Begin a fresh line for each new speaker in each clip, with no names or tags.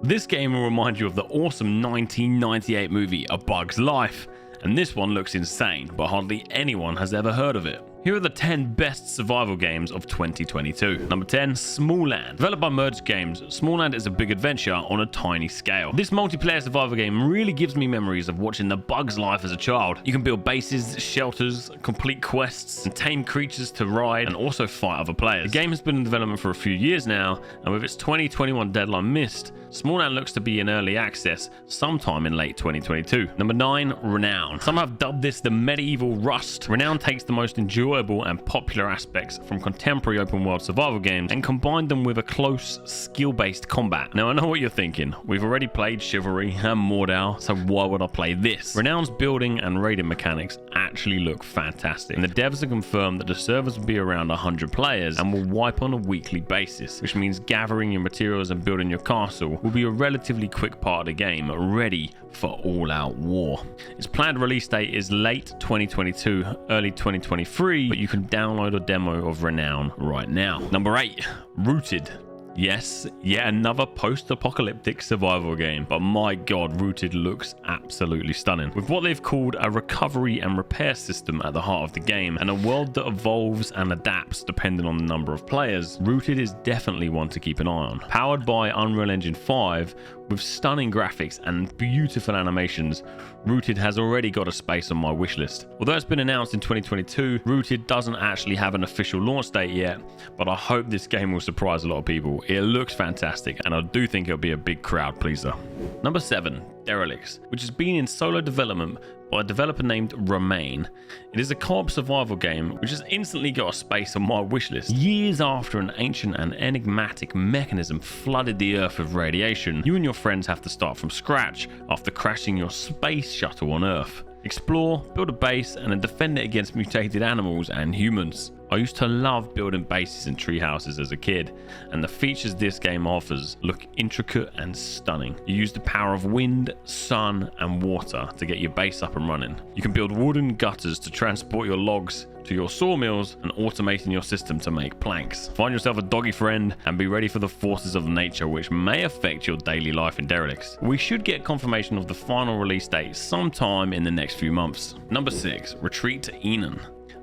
This game will remind you of the awesome 1998 movie A Bug's Life, and this one looks insane, but hardly anyone has ever heard of it. Here are the 10 best survival games of 2022. Number 10, Smallland. Developed by Merge Games, Smallland is a big adventure on a tiny scale. This multiplayer survival game really gives me memories of watching The Bug's Life as a child. You can build bases, shelters, complete quests, and tame creatures to ride, and also fight other players. The game has been in development for a few years now, and with its 2021 deadline missed, Smallland looks to be in early access sometime in late 2022. Number 9, Renown. Some have dubbed this the medieval Rust. Renown takes the most enjoyable and popular aspects from contemporary open world survival games and combined them with a close skill-based combat. Now I know what you're thinking, we've already played Chivalry and Mordau, so why would I play this? Renown's building and raiding mechanics actually look fantastic, and the devs have confirmed that the servers will be around 100 players and will wipe on a weekly basis, which means gathering your materials and building your castle will be a relatively quick part of the game, ready for all-out war. Its planned release date is late 2022, early 2023, but you can download a demo of Renown right now. Number 8, Rooted. Yes, yet another post-apocalyptic survival game, but my god, Rooted looks absolutely stunning. With what they've called a recovery and repair system at the heart of the game, and a world that evolves and adapts depending on the number of players, Rooted is definitely one to keep an eye on. Powered by Unreal Engine 5, with stunning graphics and beautiful animations, Rooted has already got a space on my wishlist. Although it's been announced in 2022, Rooted doesn't actually have an official launch date yet, but I hope this game will surprise a lot of people. It looks fantastic, and I do think it'll be a big crowd pleaser. Number 7, Derelicts, which has been in solo development by a developer named Remain. It is a co-op survival game which has instantly got a space on my wishlist. Years after an ancient and enigmatic mechanism flooded the Earth with radiation, you and your friends have to start from scratch after crashing your space shuttle on Earth. Explore, build a base, and then defend it against mutated animals and humans. I used to love building bases and tree houses as a kid, and the features this game offers look intricate and stunning. You use the power of wind, sun, and water to get your base up and running. You can build wooden gutters to transport your logs to your sawmills, and automating your system to make planks. Find yourself a doggy friend and be ready for the forces of nature which may affect your daily life in Derelicts. We should get confirmation of the final release date sometime in the next few months. Number 6, Retreat to Enen.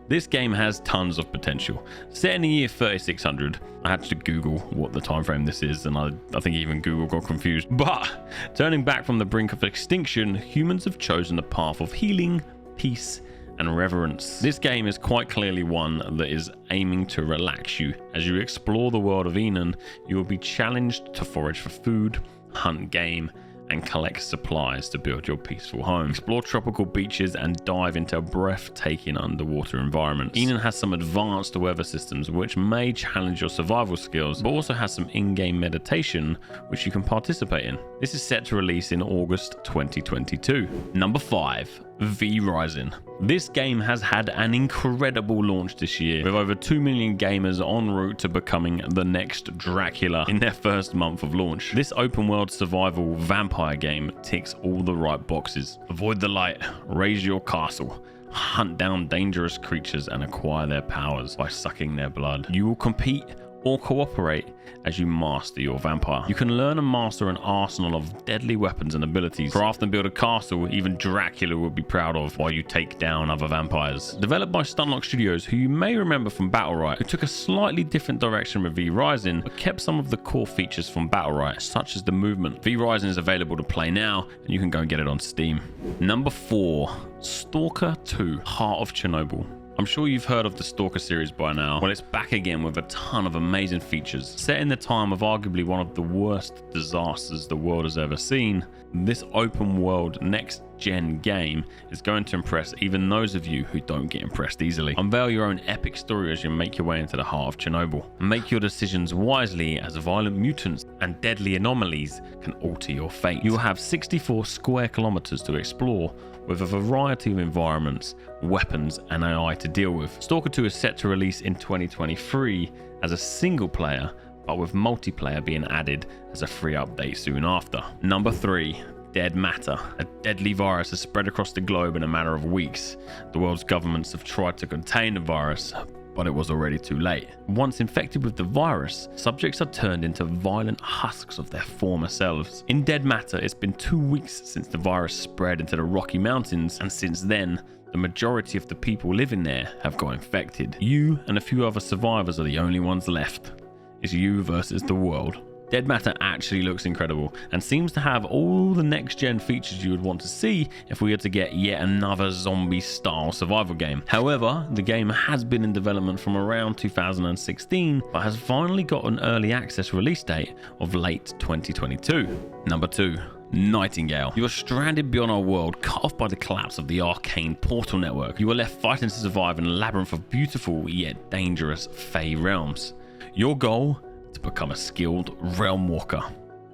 This game has tons of potential. Set in the year 3600, I had to Google what the time frame this is, and I think even Google got confused. But turning back from the brink of extinction, humans have chosen the path of healing, peace, and reverence. This game is quite clearly one that is aiming to relax you. As you explore the world of Enen, you will be challenged to forage for food, hunt game, and collect supplies to build your peaceful home. Explore tropical beaches and dive into breathtaking underwater environments. Enen has some advanced weather systems which may challenge your survival skills, but also has some in-game meditation which you can participate in. This is set to release in August 2022. Number 5, V-Rising. This game has had an incredible launch this year, with over 2 million gamers en route to becoming the next Dracula in their first month of launch. This open world survival vampire game ticks all the right boxes. Avoid the light, raise your castle, hunt down dangerous creatures, and acquire their powers by sucking their blood. You will compete or cooperate as you master your vampire. You can learn and master an arsenal of deadly weapons and abilities. Craft and build a castle even Dracula would be proud of while you take down other vampires. Developed by S.T.A.L.K.E.R Studios, who you may remember from Battlerite, who took a slightly different direction with V-Rising, but kept some of the core features from Battlerite, such as the movement. V-Rising is available to play now, and you can go and get it on Steam. Number 4, S.T.A.L.K.E.R 2, Heart of Chernobyl. I'm sure you've heard of the S.T.A.L.K.E.R series by now. Well, it's back again with a ton of amazing features. Set in the time of arguably one of the worst disasters the world has ever seen, this open world next gen game is going to impress even those of you who don't get impressed easily. Unveil your own epic story as you make your way into the heart of Chernobyl. Make your decisions wisely, as violent mutants and deadly anomalies can alter your fate. You will have 64 square kilometers to explore, with a variety of environments, weapons, and AI to deal with. S.T.A.L.K.E.R 2 is set to release in 2023 as a single player, but with multiplayer being added as a free update soon after. Number 3, Dead Matter. A deadly virus has spread across the globe in a matter of weeks. The world's governments have tried to contain the virus, but it was already too late. Once infected with the virus, subjects are turned into violent husks of their former selves. In Dead Matter, it's been 2 weeks since the virus spread into the Rocky Mountains, and since then, the majority of the people living there have got infected. You and a few other survivors are the only ones left. It's you versus the world. Dead Matter actually looks incredible and seems to have all the next-gen features you would want to see if we were to get yet another zombie-style survival game. However, the game has been in development from around 2016, but has finally got an early access release date of late 2022. Number 2. Nightingale. You are stranded beyond our world, cut off by the collapse of the arcane portal network. You are left fighting to survive in a labyrinth of beautiful yet dangerous Fey realms. Your goal? To become a skilled realm walker.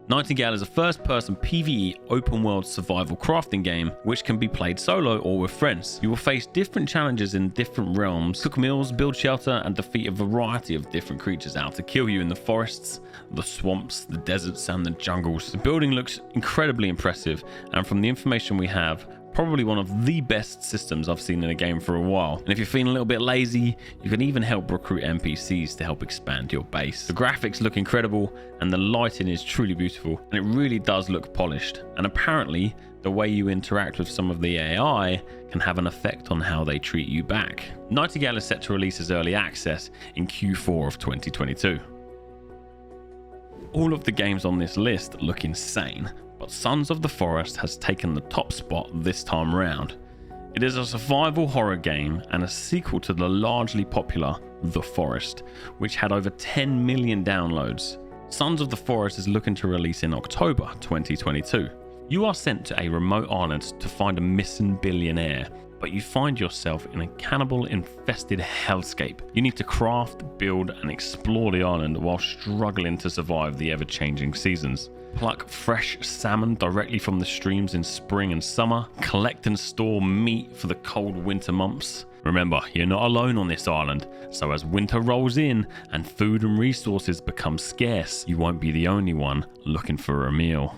Nightingale is a first-person PvE open-world survival crafting game which can be played solo or with friends. You will face different challenges in different realms, cook meals, build shelter, and defeat a variety of different creatures out to kill you in the forests, the swamps, the deserts, and the jungles. The building looks incredibly impressive, and from the information we have, probably one of the best systems I've seen in a game for a while. And if you're feeling a little bit lazy, you can even help recruit NPCs to help expand your base. The graphics look incredible and the lighting is truly beautiful, and it really does look polished. And apparently, the way you interact with some of the AI can have an effect on how they treat you back. Nightingale is set to release as early access in Q4 of 2022. All of the games on this list look insane, but Sons of the Forest has taken the top spot this time round. It is a survival horror game and a sequel to the largely popular The Forest, which had over 10 million downloads. Sons of the Forest is looking to release in October 2022. You are sent to a remote island to find a missing billionaire, but you find yourself in a cannibal-infested hellscape. You need to craft, build, and explore the island while struggling to survive the ever-changing seasons. Pluck fresh salmon directly from the streams in spring and summer. Collect and store meat for the cold winter months. Remember, you're not alone on this island, so as winter rolls in and food and resources become scarce, you won't be the only one looking for a meal.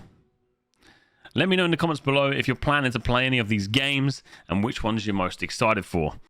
Let me know in the comments below if you're planning to play any of these games and which ones you're most excited for.